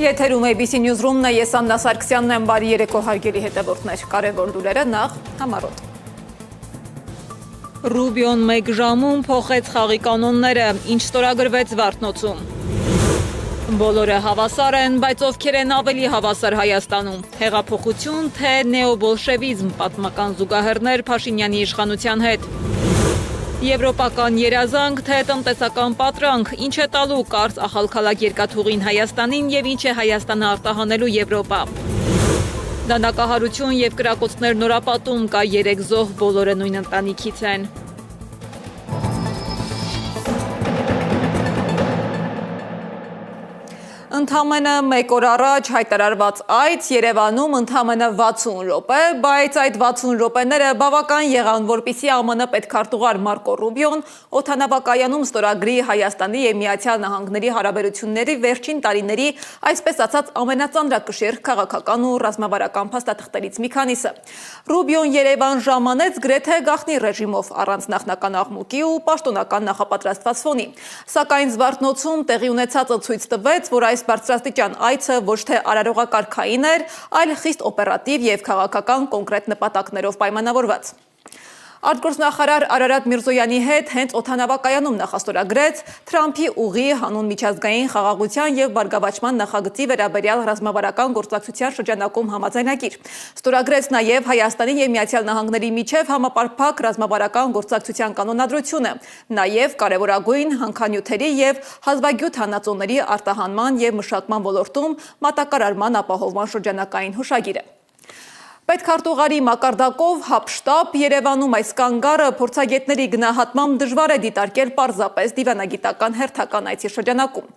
Եթերում ABC Newsroom-ն է, ես Աննա Սարգսյանն եմ, բարի երեկո հարգելի հետևորդներ, կարևոր լուրերը նախ համառոտ։ Ռուբիոն 1 ժամում փոխեց խաղի կանոնները, ինչ ստորագրվեց Վարդնոցում։ Բոլորը հավասար են, բայց ովքեր են ավելի հավասար Հայաստանում։ Հեղափոխություն, թե նեոբոլշևիզմ, պատմական զուգահեռներ Փաշինյանի իշխանության հետ։ Եվրոպական երազանք, թե տնտեսական պատրանք, ինչ է տալու կարճ ախալքալակ երկաթուղին Հայաստանին և ինչ է Հայաստանը արտահանելու Եվրոպա։ Դանակահարություն և կրակոցներ նորապատում, կա 3 զոհ, բոլորը նույն ընտանիքից են։ Ընդամենը 1 օր առաջ հայտարարված այց Երևանում ընդամենը 60 րոպե, բայց այդ 60 րոպեները բավական եղան, որպեսզի ԱՄՆ պետքարտուղար Մարկո Ռուբիոն օդանավակայանում ստորագրի Հայաստանի և Միացյալ Նահանգների հարաբերությունների վերջին տարիների, այսպես ասած, ամենածանրակշիռ քաղաքական ու ռազմավարական փաստաթղթերից մի քանիսը։ Ռուբիոն Երևան ժամանեց գրեթե գաղտնի ռեժիմով, առանց նախնական աղմուկի ու պաշտոնական նախապատրաստված ֆոնի։ Սակայն Զվարթնոցում տեղի ունեցածը ցույց տվեց, որ այս բարձրաստիճան այցը ոչ թե արարողակարգային էր, այլ խիստ օպերատիվ և քաղաքական կոնկրետ նպատակներով պայմանավորված։ Արտգործնախարար Արարատ Միրզոյանի հետ հենց օդանավակայանում նախաստորագրեց Թրամփի ուղի հանուն միջազգային խաղաղության և բարգավաճման նախագծի վերաբերյալ ռազմավարական գործակցության շրջանակում համաձայնագիր։ Ստորագրեց նաև Հայաստանի և Միացյալ Նահանգների միջև համապարփակ ռազմավարական գործակցության կանոնադրությունը, նաև կարևորագույն հանքանյութերի և հազվագյուտ հանածոների արտահանման և մշակման ոլորտում մատակարարման ապահովման շրջանակային հուշագիրը։ Պետքարտուղարի մակարդակով հապշտապ Երևանում այս կանգառը փորձագետների գնահատմամբ դժվար է դիտարկել պարզապես դիվանագիտական հերթական այցի շրջանակում։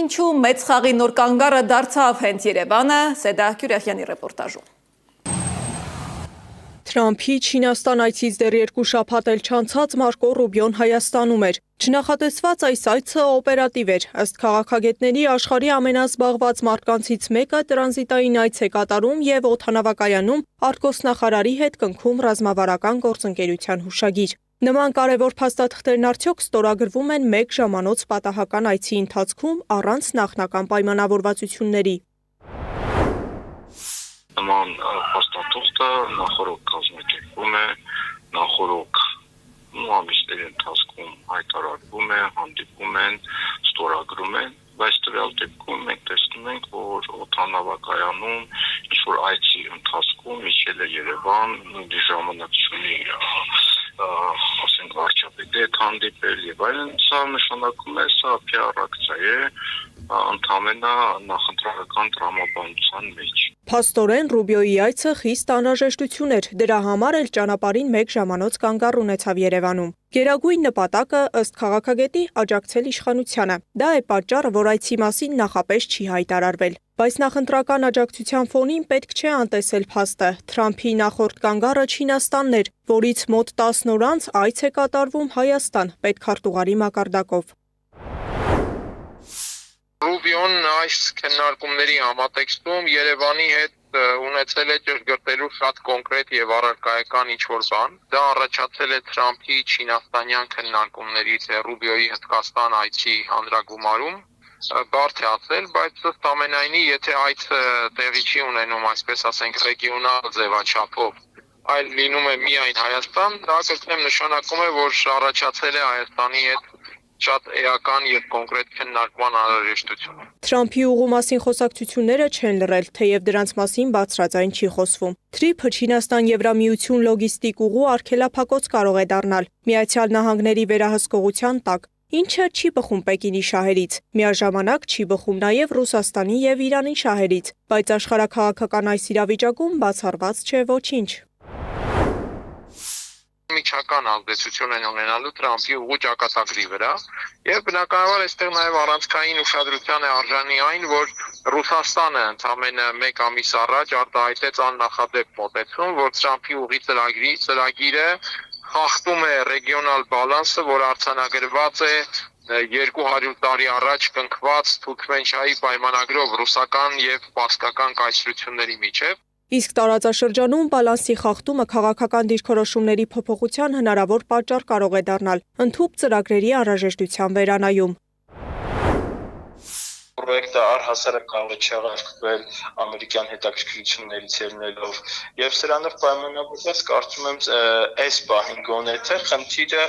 Ինչու մեծ խաղի նոր կանգառը դարձավ հենց Երևանը, Սեդա Քյուրեխյանի ռեպորտաժում։ Թրամփի Չինաստան այցից դեռ 2 շաբաթ էլ չանցած Մարկո Ռուբիոն Հայաստանում էր։ Չնախատեսված այս այցը օպերատիվ էր, ըստ քաղաքագետների աշխարհի ամենազբաղված մարդկանցից մեկը տրանզիտային այց է կատարում և օդանավակայանում արտգործնախարարի հետ կնքում ռազմավարական գործընկերության հուշագիր։ Նման կարևոր փաստաթղթերն արդյոք ստորագրվում են 1 ժամանոց պատահական այցի ընթացքում առանց նախնական պայմանավորվածությունների։ Նման փաստաթուղթը նախորդ կազմակերպվում է, նախորդ ամիսների ընթացքում հայտարարվում է, հանդիպում են, ստորագրում են, բայց տվյալ դեպքում մենք տեսնում ենք, որ օդանավակայանում ինչ-որ այցի ընթացքում իջել է Երևան, նույնիսկ ժամանակ չունի, ասենք վարչապետի հետ հանդիպել եւ այլն, սա նշանակում է, սա PR-ակցիա է, ընդամենը նախընտրական տրամաբանության մեջ։ Փաստորեն Ռուբիոյի այցը խիստ անհրաժեշտություն էր, դրա համար էլ ճանապարհին 1 ժամանոց կանգառ ունեցավ Երևանում։ Գերագույն նպատակը, ըստ քաղաքագետի, աջակցել իշխանությանը։ Դա է պատճառը, որ այցի մասին նախապես չի հայտարարվել։ Բայց նախընտրական աջակցության ֆոնին պետք չէ անտեսել փաստը։ Թրամփի նախորդ կանգառը Չինաստանն էր, որից մոտ 10 օր անց այց է կատարվում Հայաստան պետքարտուղարի մակարդակով։ Ռուբիոն այս քննարկումների համատեքստում Երևանի հետ ունեցել է ճշգրտելու շատ կոնկրետ եւ առարկայական ինչ-որ բան։ Դա առաջացել է Թրամփի չինաստանյան քննարկումներից Ռուբիոյի Հնդկաստան այցի հանրագումարում։ Բարդ է ասել, բայց ըստ ամենայնի, եթե այցը տեղի չի ունենում, այսպես ասենք, ռեգիոնալ ձևաչափով, այլ լինում է միայն Հայաստան, դա կրկնեմ նշանակում է, որ առաջացել է Հայաստանի հետ շատ էական եւ կոնկրետ քննարկման անհրաժեշտություն։ Թրամփի ուղու մասին խոսակցությունները չեն լռել, թեև դրանց մասին բարձրաձայն չի խոսվում։ Թրիփը Չինաստան-Եվրամիություն լոգիստիկ ուղու արգելափակոց կարող է դառնալ Միացյալ Նահանգների վերահսկողության տակ, ինչը չի բխում Պեկինի շահերից։ Միաժամանակ չի բխում նաև Ռուսաստանի եւ Իրանի շահերից, բայց աշխարհաքաղաքական այս իրավիճակում բացառված չէ ոչինչ։ Միջական ազդեցություն են ունենալու Թրամփի ուղու ճակատագրի վրա եւ բնականաբար այստեղ նաեւ առանցքային ուշադրության է արժանի այն, որ Ռուսաստանը ընդամենը 1 ամիս առաջ արտահայտեց աննախադեպ մոտեցում, որ Թրամփի ուղի ծրագիրը խախտում է ռեգիոնալ բալանսը, որ արձանագրված է 200 տարի առաջ կնքված Թուրքմենչայի պայմանագրով ռուսական եւ պարսկական կայսրությունների միջև։ Իսկ տարածաշրջանում բալանսի խախտումը քաղաքական դիրքորոշումների փոփոխության հնարավոր պատճառ կարող է դառնալ ընդհուպ ծրագրերի անհրաժեշտության վերանայում։ Պրոյեկտը առհասարակ կարող է չեղարկվել ամերիկյան հետաքրքրություններից ելնելով եւ սրանով պայմանավորված կարծում եմ այս պահին գոնե թե խնդիրը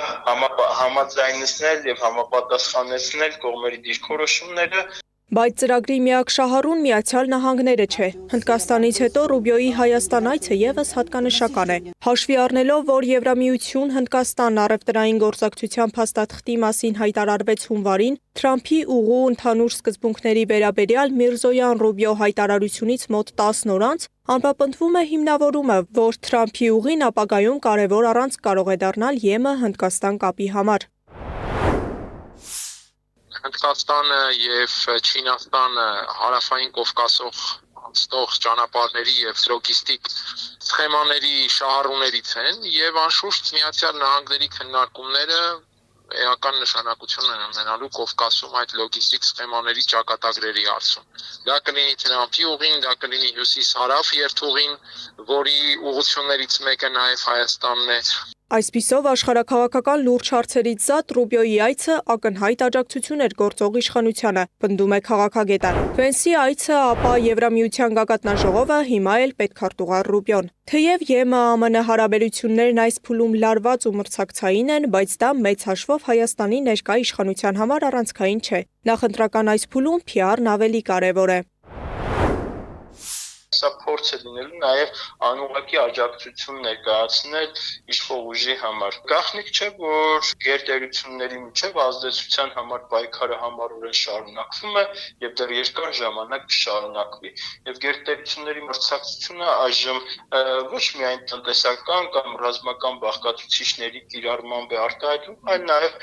համաձայնեցնել եւ համապատասխանեցնել կողմերի դիրքորոշումները Բայց ծրագրի միակ շահառուն Միացյալ Նահանգները չէ։ Հնդկաստանից հետո Ռուբիոյի Հայաստան այցը եւս հատկանշական է։ Հաշվի առնելով, որ Եվրամիություն-Հնդկաստան առևտրային գործակցության փաստաթղթի մասին հայտարարվեց հունվարին, Թրամփի ուղու ընդհանուր սկզբունքների վերաբերյալ Միրզոյան-Ռուբիո հայտարարությունից մոտ 10 օր անց ամրապնդվում է հիմնավորումը, որ Թրամփի ուղին ապագայում կարևոր առանցք կարող է դառնալ ԵՄ-Հնդկաստան կապի համար։ Հնդկաստանը եւ Չինաստանը հարավային Կովկասով անցնող ճանապարհների եւ լոգիստիկ սխեմաների շահառուներից են եւ անշուշտ Միացյալ Նահանգների քննարկումները էական նշանակություն են ունենալու Կովկասում այդ լոգիստիկ սխեմաների ճակատագրերի հարցում։ Դա կլինի Թրամփի ուղին, դա կլինի հյուսիս-հարավ երթուղին, որի ուղղություններից մեկը նաեւ Հայաստանն է։ Այսպիսով աշխարհաքաղաքական լուրջ հարցերից զատ Ռուբիոյի այցը ակնհայտ աջակցություն էր գործող իշխանությանը, պնդում է քաղաքագետը։ Վենսի այցը ապա Եվրամիության գագաթնաժողովը հիմա էլ պետքարտուղար Ռուբիոն։ Թեև ԵՄ-ԱՄՆ հարաբերություններն այս փուլում լարված ու մրցակցային են, բայց դա մեծ հաշվով Հայաստանի ներկա իշխանության համար առանցքային չէ։ Նախընտրական այս փուլում PR-ն ավելի կարևոր է։ Սա փորձ է լինելու նաև անուղղակի աջակցություն ներկայացնել իշխող ուժի համար։ Գաղտնիք չէ, որ գերտերությունների միջև ազդեցության համար պայքարը համառորեն շարունակվում է եւ դեռ երկար ժամանակ կշարունակվի։ Եւ գերտերությունների մրցակցությունը այժմ ոչ միայն տնտեսական կամ ռազմական բաղկացուցիչների կիրառմամբ է արտահայտվում, այլ նաև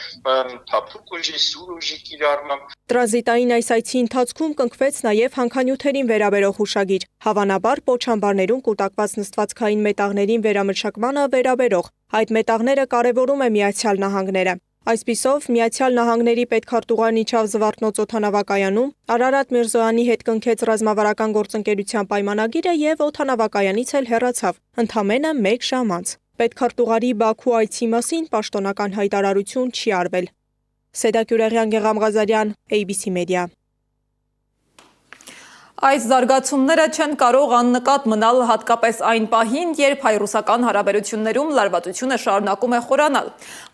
թափուկ ուժի, սուր ուժի կիրառմամբ։ Տրանզիտային այս այցի ընթացքում կնքվեց նաև հանքանյութերին վերաբերող հուշագիր, հավանաբար պոչամբարներում կուտակված նստվածքային մետաղներին վերամշակմանը վերաբերող։ Այդ մետաղները կարևորում է Միացյալ Նահանգները։ Այսպիսով, Միացյալ Նահանգների պետքարտուղարն իջավ Զվարթնոց օդանավակայանում, Արարատ Միրզոյանի հետ կնքեց ռազմավարական գործընկերության պայմանագիրը եւ օդանավակայանից էլ հեռացավ, ընդամենը 1 ժամ անց։ Պետքարտուղարի Բաքու այցի մասին պաշտոնական հայտարարություն չի արվել։ Սեդա Գյուլերյան, Գեղամ Ղազարյան, ABC Media։ Այս զարգացումները չեն կարող աննկատ մնալ հատկապես այն պահին, երբ հայ-ռուսական հարաբերություններում լարվածությունը շարունակում է խորանալ։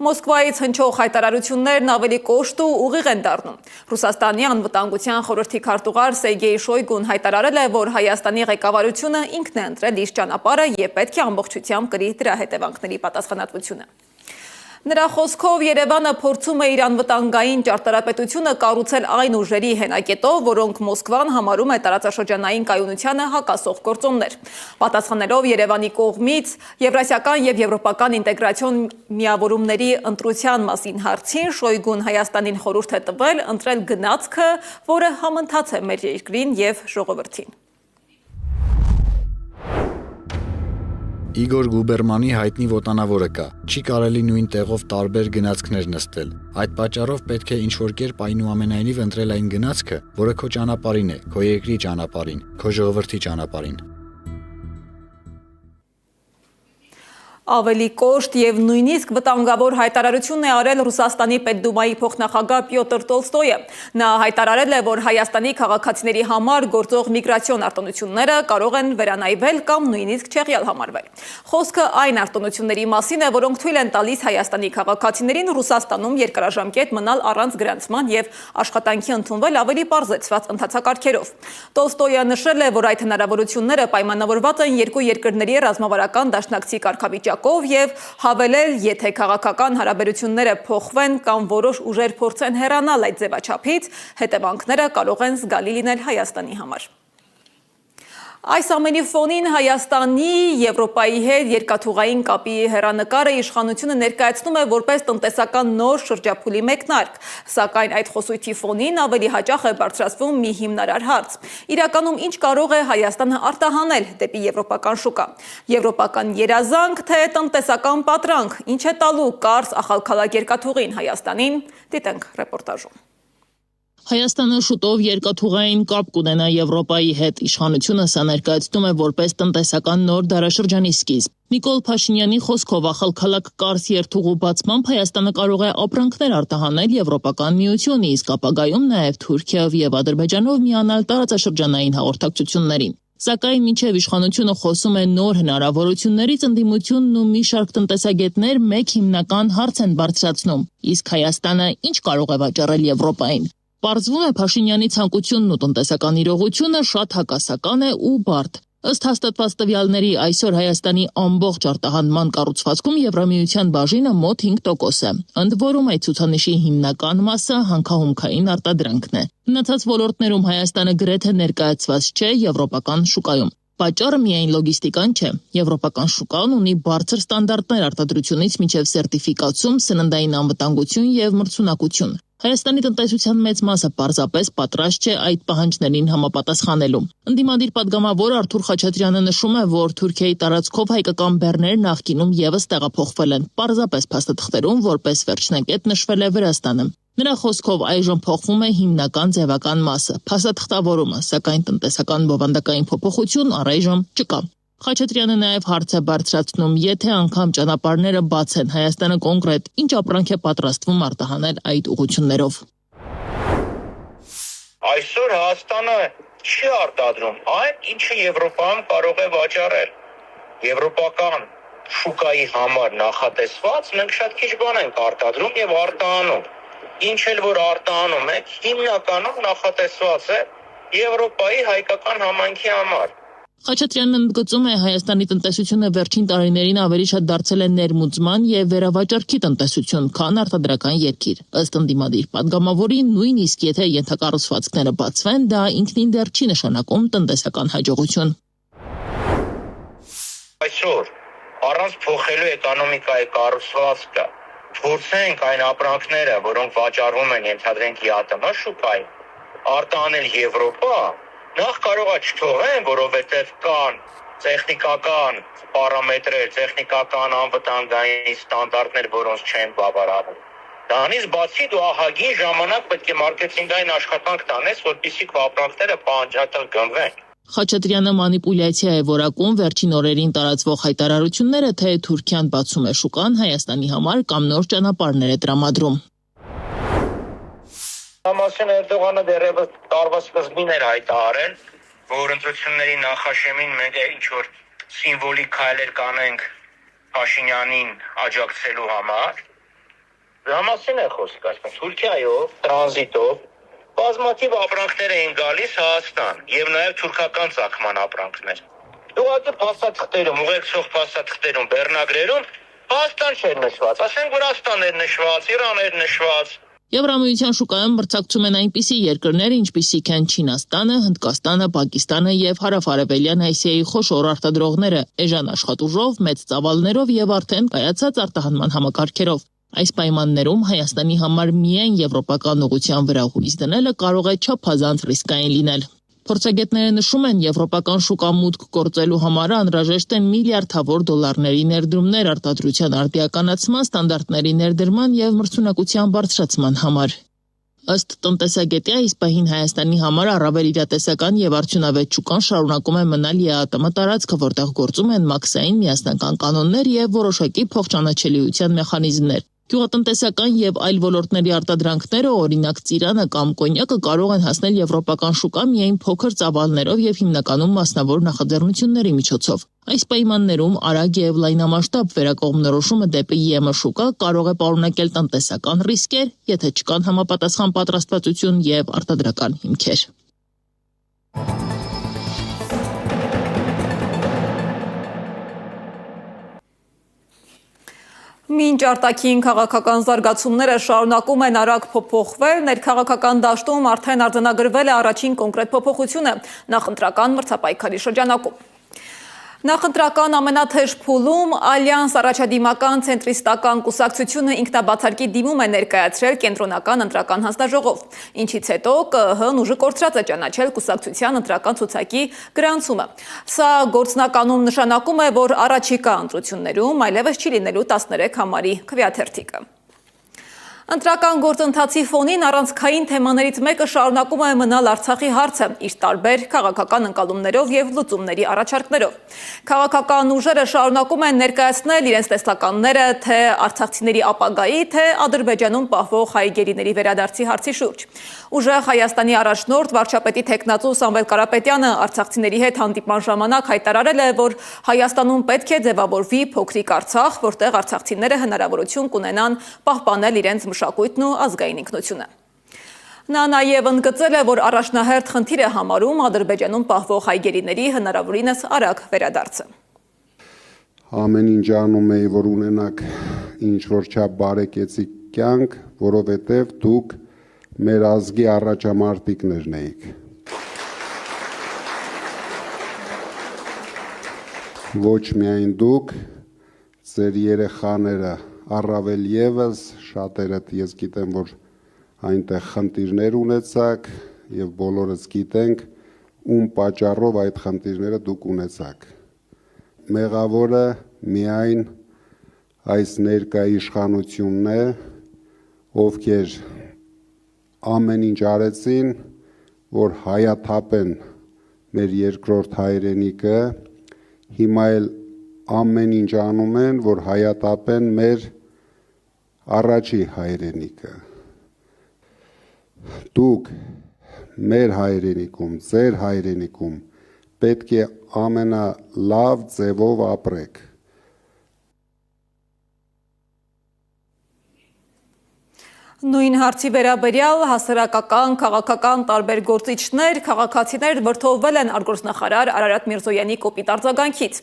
Մոսկվայից հնչող հայտարարություններն ավելի կոշտ ու ուղիղ են դառնում։ Ռուսաստանի անվտանգության խորհրդի քարտուղար Սերգեյ Շոյգուն հայտարարել է, որ Հայաստանի ղեկավարությունը ինքն է ընտրել իր ճանապարհը եւ պետք է ամբողջությամբ կրի դրա հետևանքների պատասխանատվությունը։ Նրա խոսքով Երևանը փորձում է իր անվտանգային ճարտարապետությունը կառուցել այն ուժերի հենակետով, որոնք Մոսկվան համարում է տարածաշրջանային կայունությանը հակասող գործոններ։ Պատասխանելով Երևանի կողմից եվրասիական եւ եվրոպական ինտեգրացիոն միավորումների ընտրության մասին հարցին, Շոյգուն Հայաստանին խորհուրդ է տվել ընտրել գնացքը, որը համընթաց է մեր երկրին եւ ժողովրդին։ Իգոր Գուբերմանի հայտնի ոտանավորը կա, չի կարելի նույն տեղով տարբեր գնացքներ նստել։ Այդ պատճառով պետք է ինչ-որ կերպ այնուամենայնիվ ընտրել այն գնացքը, որը քո ճանապարհին է, քո երկրի ճանապարհին, քո ժողովրդի ճանապարհին։ Ավելի կոշտ եւ նույնիսկ վտանգավոր հայտարարություն է արել Ռուսաստանի Պետդումայի փոխնախագահ Պյոտր Տոլստոյը։ Նա հայտարարել է, որ Հայաստանի քաղաքացիների համար գործող միգրացիոն արտոնությունները կարող են վերանայվել կամ նույնիսկ չեղյալ համարվել։ Խոսքը այն արտոնությունների մասին է, որոնք թույլ են տալիս Հայաստանի քաղաքացիներին Ռուսաստանում երկարաժամկետ մնալ առանց գրանցման եւ աշխատանքի ընդունվել ավելի պարզեցված ընթացակարգերով։ Տոլստոյը նշել է, որ այդ հնարավորությունները պայմանավորված են երկու երկրների ռազմավարական դաշնակցի կարգավիճակով եւ հավելել, եթե քաղաքական հարաբերությունները փոխվեն կամ որոշ ուժեր փորձեն հեռանալ այդ ձևաչափից, հետևանքները կարող են զգալի լինել Հայաստանի համար։ Այս ամենի ֆոնին Հայաստանի Եվրոպայի հետ երկաթուղային կապի հեռանկարը իշխանությունը ներկայացնում է որպես տնտեսական նոր շրջափուլի մեկնարկ, սակայն այդ խոսույթի ֆոնին ավելի հաճախ է բարձրացվում մի հիմնարար հարց. իրականում ինչ կարող է Հայաստանը արտահանել դեպի եվրոպական շուկա։ Եվրոպական երազանք, թե տնտեսական պատրանք, ինչ է տալու կարս ախալքալակ երկաթուղին Հայաստանին, դիտենք ռեպորտաժում։ Հայաստանը շուտով երկաթուղային կապ կունենա Եվրոպայի հետ։ Իշխանությունը սա ներկայացնում է որպես տնտեսական նոր դարաշրջանի սկիզբ։ Նիկոլ Փաշինյանի խոսքով ախալքալակ Կարս երթուղու բացմամբ Հայաստանը կարող է ապրանքներ արտահանել Եվրոպական միություն, իսկ ապագայում նաև Թուրքիայով եւ Ադրբեջանով միանալ տարածաշրջանային հաղորդակցություններին։ Սակայն մինչև իշխանությունը խոսում է նոր հնարավորություններից, ընդդիմությունն ու մի շարք տնտեսագետներ մեկ հիմնական հարց են բարձրացնում. իսկ Հայաստանը ինչ կարող է վաճառել Եվրոպային։ Պարզվում է Փաշինյանի ցանկությունն ու տնտեսական իրողությունը շատ հակասական է ու բարդ։ Ըստ հաստատված տվյալների այսօր Հայաստանի ամբողջ արտահանման կառուցվածքում Եվրամիության բաժինը մոտ 5% է, ընդ որում այդ ցուցանիշի հիմնական մասը հանքահումքային արտադրանքն է։ Մնացած ոլորտներում Հայաստանը գրեթե ներկայացված չէ եվրոպական շուկայում։ Պատճառը միայն լոգիստիկան չէ։ Եվրոպական շուկան ունի բարձր ստանդարտներ արտադրությունից մինչև սերտիֆիկացում, սննդային անվտանգություն եւ մրցունակություն։ Հայաստանի տնտեսության մեծ մասը պարզապես պատրաստ չէ այդ պահանջներին համապատասխանելու։ Ընդդիմադիր պատգամավոր Արթուր Խաչատրյանը նշում է, որ Թուրքիայի տարածքով հայկական բեռներ նախկինում եւս տեղափոխվել են, պարզապես փաստաթղթերում որպես վերջնակետ նշվել է Վրաստանը։ Նրա խոսքով այժմ փոխվում է հիմնական ձևական մասը, փաստաթղթավորումը, սակայն տնտեսական բովանդակային փոփոխություն առայժմ չկա։ Խաչատրյանը նաև հարց է բարձրացնում, եթե անգամ ճանապարհները բաց են, Հայաստանը կոնկրետ ինչ ապրանք է պատրաստվում արտահանել այդ ուղղություններով։ Այսօր Հայաստանը չի արտադրում այն, ինչը Եվրոպայում կարող է վաճառել։ Եվրոպական շուկայի համար նախատեսված մենք շատ քիչ բան ենք արտադրում եւ արտահանում։ Ինչ էլ որ արտահանում ենք, հիմնականում նախատեսված է Եվրոպայի հայկական համայնքի համար։ Խաչատրյանն ընդգծում է, Հայաստանի տնտեսությունը վերջին տարիներին ավելի շատ դարձել է ներմուծման եւ վերավաճառքի տնտեսություն, քան արտադրական երկիր։ Ըստ ընդդիմադիր պատգամավորի, նույնիսկ եթե ենթակառուցվածքները բացվեն, դա ինքնին դեռ չի նշանակում տնտեսական հաջողություն։ Այսօր առանց փոխելու էկոնոմիկայի կառուցվածքը, փորձենք այն ապրանքները, որոնք վաճառվում են, ենթադրենք ԵԱՏՄ շուկային, արտահանել Եվրոպա, նախ կարողա չթողեն, որովհետև կան տեխնիկական պարամետրեր, տեխնիկական անվտանգային ստանդարտներ, որոնց չեն բավարարում։ Դրանից բացի դու ահագին ժամանակ պետք է մարքեթինգային աշխատանք տանես, որպեսզի քո ապրանքները պահանջատեղ գնվեն։ Խաչատրյանը մանիպուլյացիա է որակում վերջին օրերին տարածվող հայտարարությունները, թե Թուրքիան բացում է շուկան Հայաստանի համար կամ նոր ճանապարհներ է տրամադրում։ Համասեն Էրդողանը դեռևս տարվա սկզբին էր հայտարարել, որ ընտրությունների նախաշեմին մենք ինչ-որ սիմվոլիկ քայլեր կանենք Փաշինյանին աջակցելու համար։ Համասեն է խոսքը, այսպես Թուրքիայով, տրանզիտով բազմաթիվ ապրանքներ էին գալիս Հայաստան եւ նաեւ թուրքական ցակման ապրանքներ։ Ուղղակի փաստաթղթերում, ուղեկցող փաստաթղթերում, բեռնագրերում Հայաստան չէր նշված, ասենք Վրաստան էր նշված, Իրան էր նշված։ Եվրամիության շուկայում մրցակցում են այնպիսի երկրներ, ինչպիսիք են Չինաստանը, Հնդկաստանը, Պակիստանը եւ Հարավարևելյան Ասիայի խոշոր արտադրողները, էժան աշխատուժով, մեծ ծավալներով եւ արդեն կայացած արտահանման համակարգերով։ Այս պայմաններում Հայաստանի համար միայն եվրոպական ուղղության վրա հույս դնելը կարող է չափազանց ռիսկային լինել։ Փորձագետները նշում են, եվրոպական շուկա մուտք գործելու համար անհրաժեշտ են միլիարդավոր դոլարների ներդրումներ արտադրության արդիականացման, ստանդարտների ներդրման եւ մրցունակության բարձրացման համար։ Ըստ տնտեսագետի այս պահին Հայաստանի համար առավել իրատեսական եւ արդյունավետ շուկան շարունակում է մնալ ԵԱՏՄ տարածքը, որտեղ գործում են մաքսային միասնական կանոններ եւ որոշակի փոխճանաչելիության մեխանիզմներ։ Գյուղատնտեսական եւ այլ ոլորտների արտադրանքները, օրինակ ծիրանը կամ կոնյակը, կարող են հասնել եվրոպական շուկա միայն փոքր ծավալներով եւ հիմնականում մասնավոր նախաձեռնությունների միջոցով։ Այս պայմաններում արագ եւ լայնամասշտաբ վերակողմնորոշումը դեպի ԵՄ շուկա կարող է պարունակել տնտեսական ռիսկեր, եթե չկան համապատասխան պատրաստվածություն եւ արտադրական հիմքեր։ Մինչ արտաքին քաղաքական զարգացումները շարունակում են արագ փոփոխվել, ներքաղաքական դաշտում արդեն արձանագրվել է առաջին կոնկրետ փոփոխությունը նախընտրական մրցապայքարի շրջանակում։ Նախընտրական ամենաթեժ փուլում Ալյանս առաջադիմական ցենտրիստական կուսակցությունը ինքնաբացարկի դիմում է ներկայացրել կենտրոնական ընտրական հանձնաժողով, ինչից հետո ԿԸՀ-ն ուժը կորցրած է ճանաչել կուսակցության ընտրական ցուցակի գրանցումը։ Սա գործնականում նշանակում է, որ առաջիկա ընտրություններում այլևս չի լինելու 13 համարի քվեաթերթիկը։ Ընտրական գործընթացի ֆոնին առանցքային թեմաներից մեկը շարունակում է մնալ Արցախի հարցը իր տարբեր քաղաքական ընկալումներով եւ լուծումների առաջարկներով։ Քաղաքական ուժերը շարունակում են ներկայացնել իրենց տեսլականները թե արցախցիների ապագայի, թե Ադրբեջանում պահվող հայ գերիների վերադարձի հարցի շուրջ։ Ուժեղ Հայաստանի առաջնորդ վարչապետի թեկնածու Սամվել Կարապետյանը արցախցիների հետ հանդիպման ժամանակ հայտարարել է, որ Հայաստանում պետք է ձևավորվի փոքրիկ Արցախ, որտեղ արցախցիները հնարավորություն կունենան պահպանել իրենց մշակույթն ու ազգային ինքնությունը։ Նա նաև ընդգծել է, որ առաջնահերթ խնդիր է համարում Ադրբեջանում պահվող հայ գերիների հնարավորինս արագ վերադարձը։ Ամեն ինչ անում էի, որ ունենաք ինչ-որ չափ բարեկեցիկ կյանք, որովհետև դուք մեր ազգի առաջամարտիկներն էիք։ Ոչ միայն դուք, ձեր երեխաները առավել եւս, շատերդ ես գիտեմ, որ այնտեղ խնդիրներ ունեցաք եւ բոլորս գիտենք, ում պատճառով այդ խնդիրները դուք ունեցաք։ Մեղավորը միայն այս ներկայ իշխանությունն է, ովքեր ամեն ինչ արեցին, որ հայաթափեն մեր երկրորդ հայրենիքը, հիմա էլ ամեն ինչ անում են, որ հայաթափեն մեր առաջի հայրենիքը։ Դուք մեր հայրենիքում, ձեր հայրենիքում պետք է ամենալավ ձևով ապրեք։ Նույն հարցի վերաբերյալ հասարակական, քաղաքական տարբեր գործիչներ, քաղաքացիներ վրդովվել են արտգործնախարար Արարատ Միրզոյանի կոպիտ արձագանքից։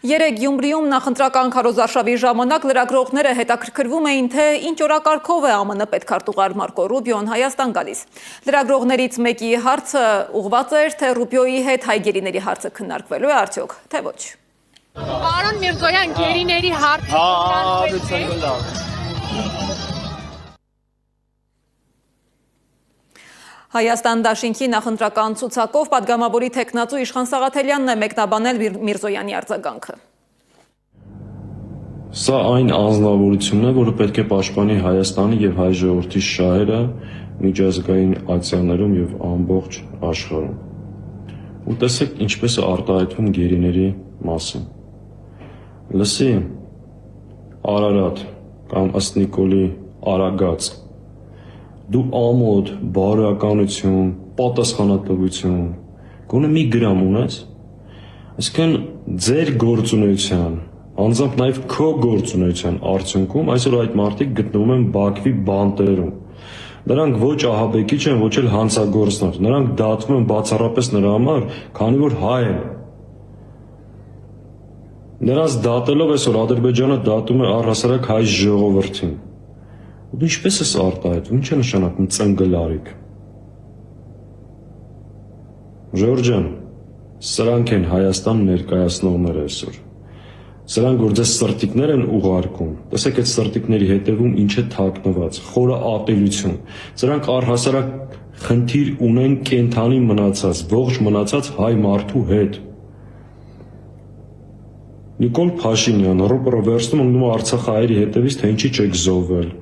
Երեկ Գյումրիում նախընտրական քարոզարշավի ժամանակ լրագրողները հետաքրքրվում էին, թե ինչ օրակարգով է ԱՄՆ պետքարտուղար Մարկո Ռուբիոն Հայաստան գալիս։ Լրագրողներից մեկի հարցը ուղղված էր, թե Ռուբիոյի հետ հայ գերիների հարցը քննարկվելու է արդյոք, թե ոչ։ Պարոն Միրզոյան, գերիների հարցը Հայաստան դաշինքի նախընտրական ցուցակով պատգամավորի թեկնածու Իշխան Սաղաթելյանն է մեկնաբանել Միրզոյանի արձագանքը։ Սա այն անձնավորությունն է, որը պետք է պաշտպանի Հայաստանի եւ հայ ժողովրդի շահերը միջազգային ակցիաներում եւ ամբողջ աշխարհում։ Ու տեսեք ինչպես է արտահայտվում գերիների մասին։ Լսի Արարատ կամ ըստ Նիկոլի Արագած դու ամոթ, բարոյականություն, պատասխանատվություն, գոնե մի գրամ ունես, այսինքն ձեր գործունեության, անձամբ նաև քո գործունեության արդյունքում այսօր այդ մարդիկ գտնվում են Բաքվի բանտերում։ Նրանք ոչ ահաբեկիչ են, ոչ էլ հանցագործներ, նրանք դատվում են բացառապես նրա համար, քանի որ հայ են։ Նրանց դատելով այսօր Ադրբեջանը դատում է առհասարակ հայ ժողովրդին։ Դու ինչպես ես արտահայտվում, ինչ է նշանակում ծնգլարիք։ Ժորժ ջան, սրանք են Հայաստան ներկայացնողները այսօր։ Սրանք որ ձեզ սրտիկներ են ուղարկում, տեսեք այդ սրտիկների հետևում ինչ է թաքնված, խորը ատելություն։ Սրանք առհասարակ խնդիր ունեն կենթանի մնացած, ողջ մնացած հայ մարդու հետ։ Նիկոլ Փաշինյան, ռոպրովերստում ընկնում Արցախահայերի հետևից, թե ինչի չեք զոհվել։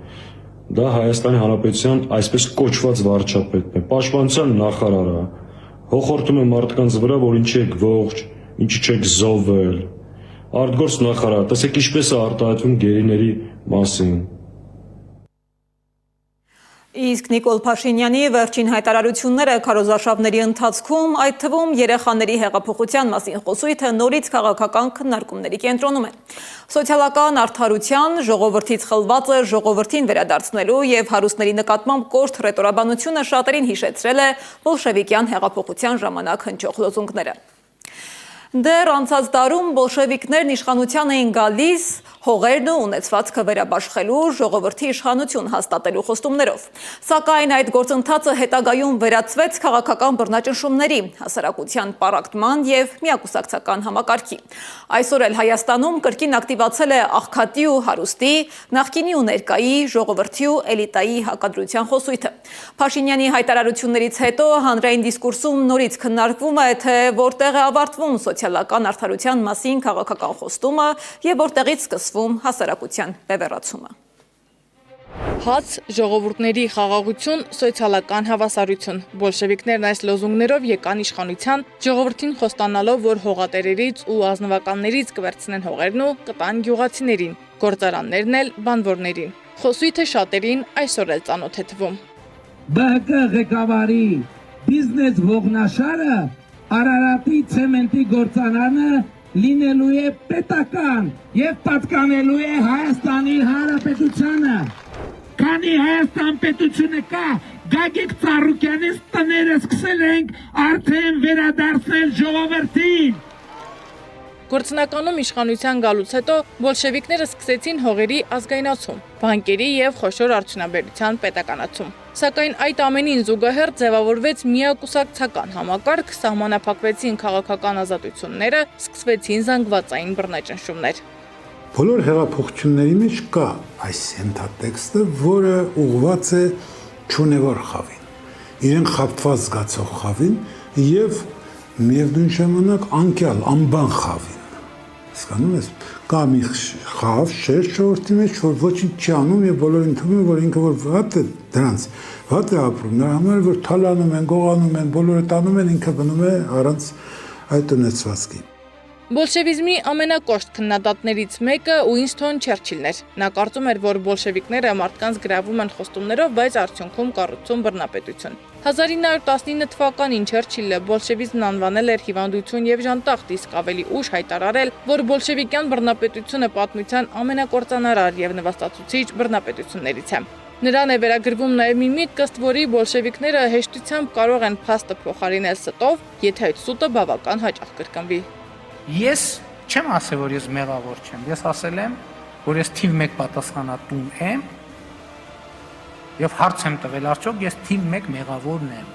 Դա Հայաստանի Հանրապետության այսպես կոչված վարչապետն է, պաշտպանության նախարարը, հոխորտում է մարդկանց վրա, որ ինչի եք ողջ, ինչի չեք զոհվել։ Արտգործ նախարար, տեսեք ինչպես է արտահայտվում գերիների մասին։ Իսկ Նիկոլ Փաշինյանի վերջին հայտարարությունները քարոզարշավների ընթացքում, այդ թվում երեխաների հեղափոխության մասին խոսույթը նորից քաղաքական քննարկումների կենտրոնում են։ Սոցիալական արդարության, ժողովրդից խլվածը ժողովրդին վերադարձնելու եւ հարուստների նկատմամբ կոշտ ռետորաբանությունը շատերին հիշեցրել է բոլշևիկյան հեղափոխության ժամանակ հնչող լոզունգները։ Դեռ անցած դարում բոլշևիկներն իշխանության էին գալիս հողերն ու ունեցվածքը վերաբաշխելու, ժողովրդի իշխանություն հաստատելու խոստումներով։ Սակայն այդ գործընթացը հետագայում վերածվեց քաղաքական բռնաճնշումների, հասարակության պառակտման եւ միակուսակցական համակարգի։ Այսօր էլ Հայաստանում կրկին ակտիվացել է աղքատի ու հարուստի, նախկինի ու ներկայի, ժողովրդի ու էլիտայի հակադրության խոսույթը։ Փաշինյանի հայտարարություններից հետո հանրային դիսկուրսում նորից քննարկվում է, թե որտեղ է ավարտվում սոցիալական արդարության մասին քաղաքական խոստումը եւ որտեղից սկսվում հասարակության բևեռացումը։ Հաց, ժողովուրդների խաղաղություն, սոցիալական հավասարություն։ Բոլշևիկներն այս լոզունգներով եկան իշխանության, ժողովրդին խոստանալով, որ հողատերերից ու ազնվականներից կվերցնեն հողերն ու կտան գյուղացիներին, գործարաններն էլ բանվորներին։ Խոսույթը շատերին այսօր էլ ծանոթ է թվում։ ԲՀԿ ղեկավարի բիզնես ողնաշարը Արարատի ցեմենտի գործարանը լինելու է պետական եւ պատկանելու է Հայաստանի Հանրապետությանը։ Քանի Հայաստան պետությունը կա, Գագիկ Ծառուկյանից տները սկսել ենք արդեն վերադարձնել ժողովրդին։ Գործնականում իշխանության գալուց հետո բոլշևիկները սկսեցին հողերի ազգայնացում, բանկերի եւ խոշոր արդյունաբերության պետականացում։ Սակայն այդ ամենին զուգահեռ ձևավորվեց միակուսակցական համակարգ, սահմանափակվեցին քաղաքական ազատությունները, սկսվեցին զանգվածային բռնաճնշումներ։ Բոլոր հեղափոխությունների մեջ կա այս ենթատեքստը, որը ուղղված է չունևոր խավին, իրեն խաբված զգացող խավին եւ միևնույն ժամանակ անկյալ, անբան խավին։ Հասկանում ես, կա մի խավ շերտ ժողովրդի մեջ, որ ոչինչ չի անում եւ բոլորին թվում է, որ ինքը որ վատ է դրանց, վատ է ապրում, նրա համար որ թալանում են, գողանում են, բոլորը տանում են, ինքը գնում է առանց այդ ունեցվածքի։ Բոլշևիզմի ամենակոշտ քննադատներից մեկը Ուինսթոն Չերչիլն էր։ Նա կարծում էր, որ բոլշևիկները մարդկանց գրավում են խոստումներով, բայց արդյունքում կառուցում բռնապետություն։ 1919 թվականին Չերչիլը բոլշևիզմն անվանել էր հիվանդություն եւ ժանտախտ, իսկ ավելի ուշ հայտարարել, որ բոլշևիկյան բռնապետությունը պատմության ամենակործանարար եւ նվաստացուցիչ բռնապետություններից է։ Նրան է վերագրվում նաեւ մի միտք, ըստ որի բոլշևիկները հեշտությամբ կարող են փաստը փոխարինել ստով, եթե այդ սուտը բավական հաճախ կրկնվի։ Ես չեմ ասել, որ ես մեղավոր չեմ, ես ասել եմ, որ ես թիվ 1 պատասխանատուն եմ եւ հարց եմ տվել, արդյոք ես թիվ 1 մեղավորն եմ։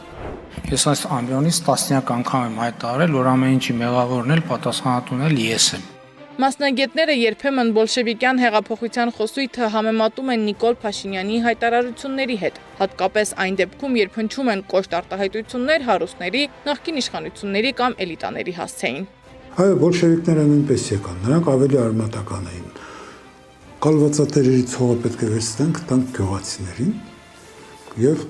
Ես այս ամբիոնից տասնյակ անգամ եմ հայտարարել, որ ամեն ինչի մեղավորն էլ պատասխանատուն էլ ես եմ։ Մասնագետները երբեմն բոլշևիկյան հեղափոխության խոսույթը համեմատում են Նիկոլ Փաշինյանի հայտարարությունների հետ, հատկապես այն դեպքում, երբ հնչում են կոշտ արտահայտություններ հարուստների, նախկին իշխանությունների կամ էլիտաների հասցեին։ Այո, բոլշևիկները նույնպես եկան, նրանք ավելի արմատական էին։ Կալվածատերերից հողը պետք է վերցնենք, տանք գյուղացիներին եւ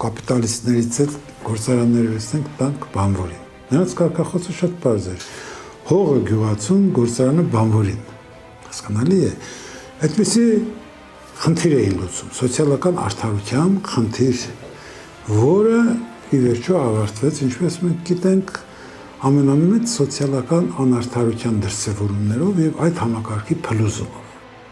կապիտալիստներից էլ գործարանները վերցնենք, տանք բանվորին։ Նրանց կարգախոսը շատ պարզ էր։ Հողը գյուղացուն, գործարանը բանվորին։ Հասկանալի է։ Այդպիսի խնդիր էին լուծում, սոցիալական արդարության խնդիր, որը ի վերջո ավարտվեց, ինչպես մենք գիտենք, ամենամեծ սոցիալական անարդարության դրսևորումներով եւ այդ համակարգի փլուզումով։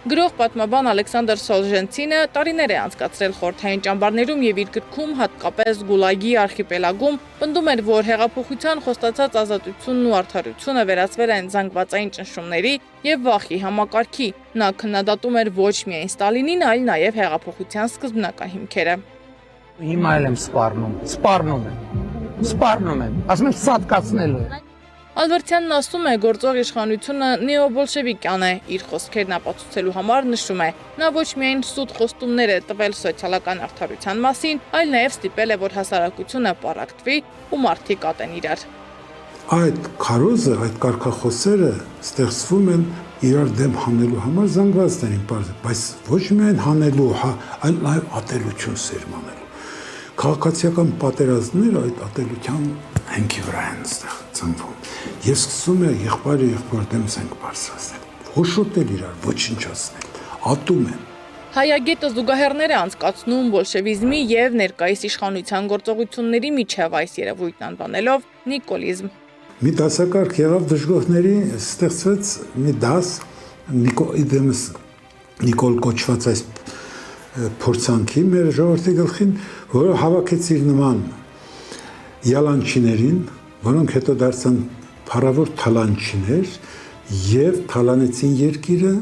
Գրող պատմաբան Ալեքսանդր Սոլժենցինը տարիներ է անցկացրել խորհրդային ճամբարներում եւ իր գրքում, հատկապես Գուլագի արխիպելագում, պնդում էր, որ հեղափոխության խոստացած ազատությունն ու արդարությունը վերածվել են զանգվածային ճնշումների եւ վախի համակարգի։ Նա քննադատում էր ոչ միայն Ստալինին, այլ նաեւ հեղափոխության սկզբնական հիմքերը։ Հիմա էլ եմ սպառնում եմ, ասում եմ սատկացնելու եմ։ Ալվերդյանն ասում է, գործող իշխանությունը նեոբոլշևիկյան է, իր խոսքերն ապացուցելու համար նշում է, նա ոչ միայն սուտ խոստումներ է տվել սոցիալական արդարության մասին, այլ նաև ստիպել է, որ հասարակությունը պառակտվի ու մարդիկ ատեն իրար։ Այդ քարոզը, այդ կարգախոսները ստեղծվում են իրար դեմ հանելու համար զանգվածներին, բայց ոչ միայն հանելու, այլ նաև ատելություն սերմանելու։ Քաղաքացիական պատերազմները այդ ատելության հենքի վրա են ծնվում։ Ես սկսում եմ եղբայրը դեմ զենք բարձրացնել, հոշոտել իրար, ոչնչացնել, ատում են։ Հայագետը զուգահեռներ է անցկացնում բոլշևիզմի եւ ներկայիս իշխանության գործողությունների միջև այս երևույթն անվանելով նիկոլիզմ։ Մի դասակարգ եղավ դժգոհների, ստեղծվեց մի դաս Նիկոլ կոչված այս փորձանքի մեր ժողովրդի գլխին, որը հավաքեց իր նման յալանչիներին, որոնք հետո դարձան փառավոր թալանչիներ եւ թալանեցին երկիրը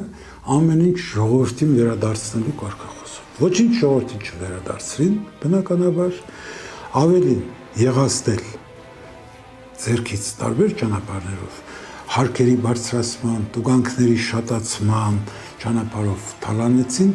ամեն ինչ ժողովրդին վերադարձնելու կարգախոսով։ Ոչինչ ժողովրդին չվերադարձրին, բնականաբար ավելին եղաստել ձերքից տարբեր ճանապարհներով, հարկերի բարձրացման, տուգանքների շատացման ճանապարհով թալանեցին։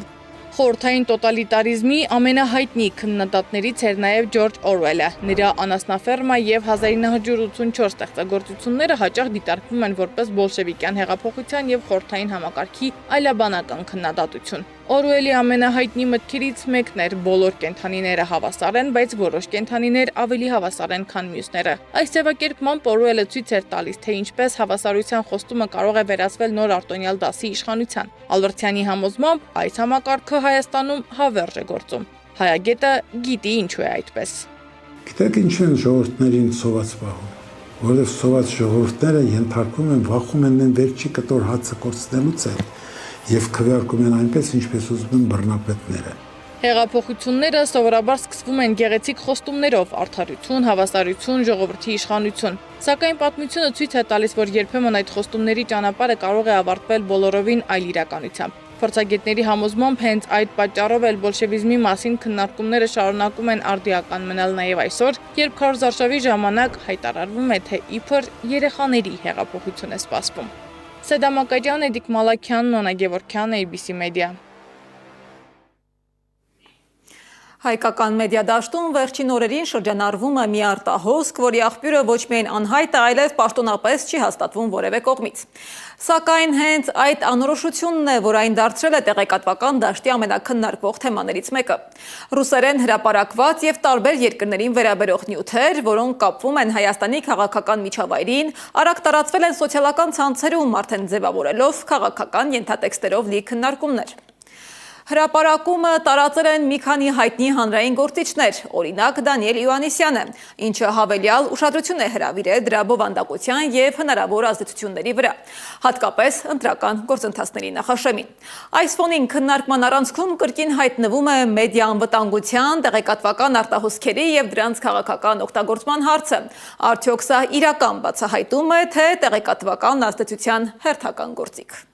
Խորհրդային տոտալիտարիզմի ամենահայտնի քննադատներից էր նաև Ջորջ Օրվելը։ Նրա «Անասնաֆերմա» եւ 1984 ստեղծագործությունները հաճախ դիտարկվում են որպես բոլշևիկյան հեղափոխության եւ խորհրդային համակարգի այլաբանական քննադատություն։ Օրուելի ամենահայտնի մտքերից մեկն էր բոլոր կենդանիները հավասար են, բայց որոշ կենդանիներ ավելի հավասար են, քան մյուսները։ Այս ձևակերպմամբ Օրուելը ցույց էր տալիս, թե ինչպես հավասարության խոստումը կարող է վերածվել նոր արտոնյալ դասի իշխանության։ Ալբերտյանի համոզմամբ այս համակարգը Հայաստանում հավերժ է գործում։ Հայագետը գիտի ինչու է այդպես։ Գիտեք ինչ են ժողովուրդներին սոված պահում, որովհետև սոված ժողովուրդները ենթարկվում են, վախում են վերջի կտոր հացը կորցնելուց են եւ քվեարկում են այնպես, ինչպես ուզում են բռնապետները։ Հեղափոխությունները սովորաբար սկսվում են գեղեցիկ խոստումներով՝ արդարություն, հավասարություն, ժողովրդի իշխանություն։ Սակայն պատմությունը ցույց է տալիս, որ երբեմն այդ խոստումների ճանապարհը կարող է ավարտվել բոլորովին այլ իրականությամբ։ Փորձագետների համոզմամբ հենց այդ պատճառով էլ բոլշևիզմի մասին քննարկումները շարունակում են արդիական մնալ նաև այսօր, երբ քարոզարշավի ժամանակ հայտարարվում է, թե իբր երեխաների հեղափոխություն է սպասվում։ Սեդամ Ակաջյան, Էդիկ Մալաքյան, Նոնա Գևորգյան, ABC Media։ Հայկական մեդիա դաշտում վերջին օրերին շրջանառվում է մի արտահոսք, որի աղբյուրը ոչ միայն անհայտ է, այլև պաշտոնապես չի հաստատվում որևէ կողմից։ Սակայն հենց այդ անորոշությունն է, որ այն դարձրել է տեղեկատվական դաշտի ամենակննարկվող թեմաներից մեկը։ Ռուսերեն հրապարակված եւ տարբեր երկրներին վերաբերող նյութեր, որոնք կապվում են Հայաստանի քաղաքական միջավայրին, արագ տարածվել են սոցիալական ցանցերում, արդեն ձևավորելով քաղաքական ենթատեքստերով լի քննարկումներ։ Հրապարակումը տարածել են մի քանի հայտնի հանրային գործիչներ, օրինակ Դանիել Իոաննիսյանը, ինչը հավելյալ ուշադրություն է հրավիրել դրա բովանդակության եւ հնարավոր ազդեցությունների վրա, հատկապես ընտրական գործընթացների նախաշեմին։ Այս ֆոնին քննարկման առանցքում կրկին հայտնվում է մեդիա անվտանգության, տեղեկատվական արտահոսքերի եւ դրանց քաղաքական օգտագործման հարցը։ Արդյոք սա իրական բացահայտում է, թե տեղեկատվական ազդեցության հերթական գործիք։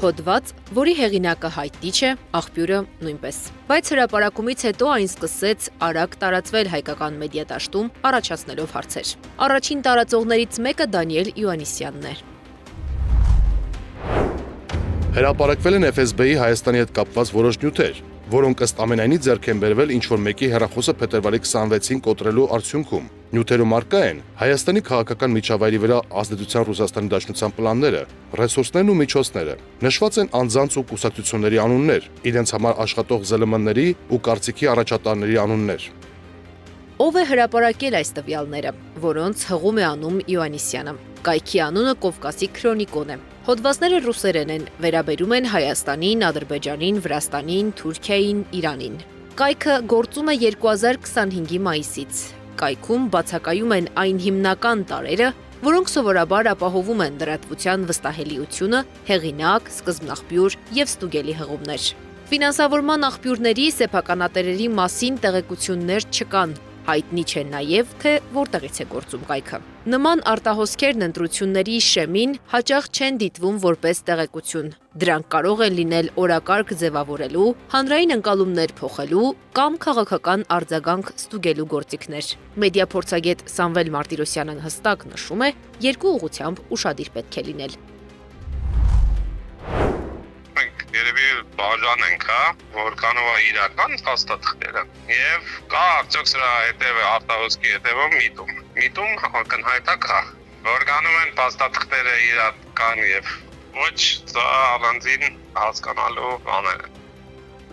Հոդված, որի հեղինակը հայտնի չէ, աղբյուրը նույնպես։ Բայց հրապարակումից հետո այն սկսեց արագ տարածվել հայկական մեդիա դաշտում, առաջացնելով հարցեր։ Առաջին տարածողներից մեկը Դանիել Իոաննիսյանն էր։ Հրապարակվել են FSB-ի Հայաստանի հետ կապված որոշ նյութեր, որոնք ըստ ամենայնի ձեռք են բերվել ինչ-որ մեկի հեռախոսը փետրվարի 26-ին կոտրելու արդյունքում։ Նյութերում առկա են Հայաստանի քաղաքական միջավայրի վրա ազդեցության Ռուսաստանի Դաշնության պլանները, ռեսուրսներն ու միջոցները։ Նշված են անձանց ու կուսակցությունների անուններ, իրենց համար աշխատող ԶԼՄ-ների ու կարծիքի առաջատարների անուններ։ Ով է հրապարակել այս տվյալները, որոնց հղում է անում Իոաննիսյանը։ Կայքի անունը Կովկասի քրոնիկոն է։ Հոդվածները ռուսերեն են, վերաբերում են Հայաստանին, Ադրբեջանին, Վրաստանին, Թուրքիային, Իրանին։ Կայքը գործում է 2025-ի մայիսից։ Կայքում բացակայում են այն հիմնական տարրերը, որոնք սովորաբար ապահովում են լրատվության վստահելիությունը, հեղինակ, սկզբնաղբյուր եւ ստուգելի հղումներ։ Ֆինանսավորման աղբյուրների սեփականատերերի մասին տեղեկություններ չկան։ Հայտնի չէ նաև, թե որտեղից է գործում կայքը։ Նման արտահոսքերն ընտրությունների շեմին հաճախ չեն դիտվում որպես տեղեկություն։ Դրանք կարող են լինել օրակարգ ձևավորելու, հանրային ընկալումներ փոխելու կամ քաղաքական արձագանք ստուգելու գործիքներ։ Մեդիա փորձագետ Սամվել Մարտիրոսյանն հստակ նշում է, երկու ուղղությամբ ուշադիր պետք է լինել։ Երևի բաժան ենք, որքանով է իրական փաստաթղթերը եւ կա արդյոք սրա հետեւը արտահոսքի հետեւը միտում ակնհայտ է, որքանում են փաստաթղթերը իրական եւ ոչ սա առանձին հասկանալու բաներ են։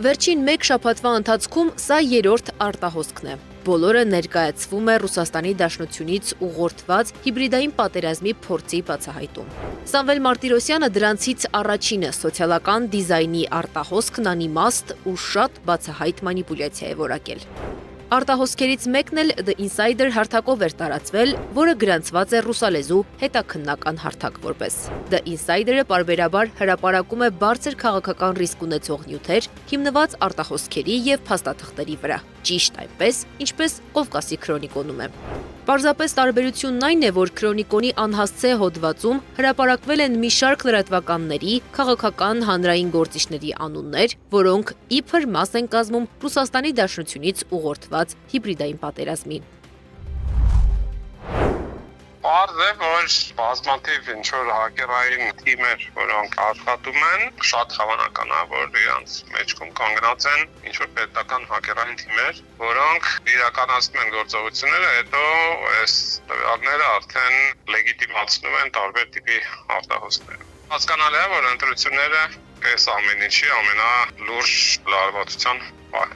Վերջին մեկ շաբաթվա ընթացքում սա երրորդ արտահոսքն է։ Բոլորը ներկայացվում է Ռուսաստանի Դաշնությունից ուղղորդված հիբրիդային պատերազմի փորձի բացահայտում։ Սամվել Մարտիրոսյանը դրանցից առաջինը սոցիալական դիզայնի արտահոսքն անիմաստ ու շատ բացահայտ մանիպուլյացիա է որակել։ Արտահոսքերից մեկն էլ The Insider հարթակով էր տարածվել, որը գրանցված է ռուսալեզու հետաքննական հարթակ որպես։ The Insider-ը պարբերաբար հրապարակում է բարձր քաղաքական ռիսկ ունեցող նյութեր, հիմնված արտահոսքերի եւ փաստաթղթերի վրա, ճիշտ այնպես, ինչպես Կովկասի քրոնիկոնում է։ Պարզապես տարբերությունն այն է, որ քրոնիկոնի անհասցե հոդվածում հրապարակվել են մի շարք լրատվականների, քաղաքական հանրային գործիչների անուններ, որոնք իբր մաս են կազմում Ռուսաստանի Դաշնությունից ուղղորդված հիբրիդային պատերազմի։ Պարզ է, որ բազմաթիվ ինչ-որ հակերային թիմեր, որոնք աշխատում են, շատ հավանական է, որ իրանց մեջքում կանգնած են ինչ-որ պետական հակերային թիմեր, որոնք իրականացնում են գործողությունները, հետո այս տվյալները արդեն լեգիտիմացնում են տարբեր տիպի արտահոսքներ։ Հասկանալի է, որ ընտրությունները այս ամեն ինչի ամենալուրջ լարվածության պահ։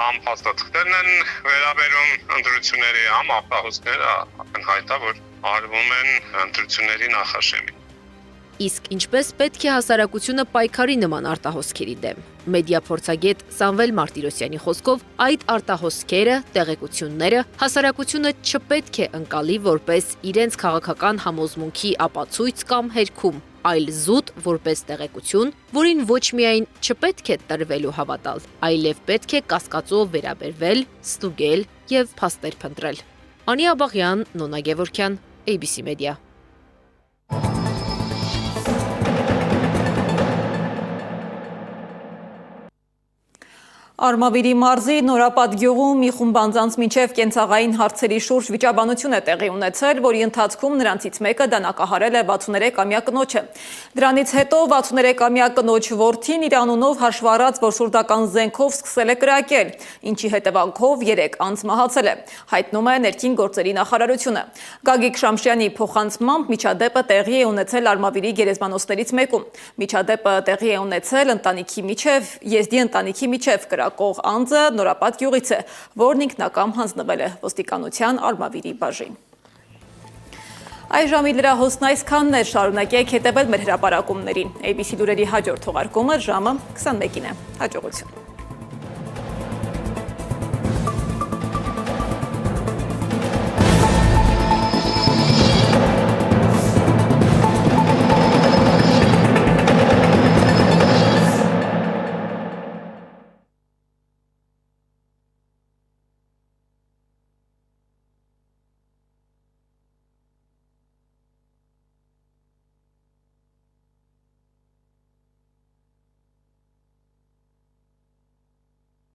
Համ փաստաթղթերն են վերաբերում ընտրությունների, համ արտահոսքները ակնհայտ է, որ արվում են ընտրությունների նախաշեմին։ Իսկ ինչպես պետք է հասարակությունը պայքարի նման արտահոսքերի դեմ։ Մեդիա փորձագետ Սամվել Մարտիրոսյանի խոսքով այդ արտահոսքերը, տեղեկությունները հասարակությունը չպետք է ընկալի որպես իրենց քաղաքական համոզմունքի ապացույց կամ հերքում, այլ զուտ որպես տեղեկություն, որին ոչ միայն չպետք է տրվել ու հավատալ, այլև պետք է կասկածով վերաբերվել, ստուգել եւ փաստեր փնտրել։ Անի Աբաղյան, Նոնա Գևորգյան, ABC Media։ Արմավիրի մարզի Նորապատ գյուղում մի խումբ անձանց մինչև կենցաղային հարցերի շուրջ վիճաբանություն է տեղի ունեցել, որի ընթացքում նրանցից մեկը դանակահարել է 63-ամյա կնոջը։ Դրանից հետո 63-ամյա կնոջ որդին իր անունով հաշվառած որսորդական զենքով սկսել է կրակել, ինչի հետևանքով 3 անձ մահացել է, հայտնում է ներքին գործերի նախարարությունը։ Գագիկ Շամշյանի փոխանցմամբ միջադեպը տեղի է ունեցել Արմավիրի գերեզմանոցներից մեկում։ Միջադեպը տեղի է ունեցել եզդի ընտանիքի միջև կրակող անձը Նորապատ գյուղից է, որն ինքնակամ հանձնվել է ոստիկանության Արմավիրի բաժին։ Այս ժամի լրահոսն այսքանն էր, շարունակեք հետևել մեր հրապարակումներին։ ABC լուրերի հաջորդ թողարկումը ժամը 21-ին է։ Հաջողություն։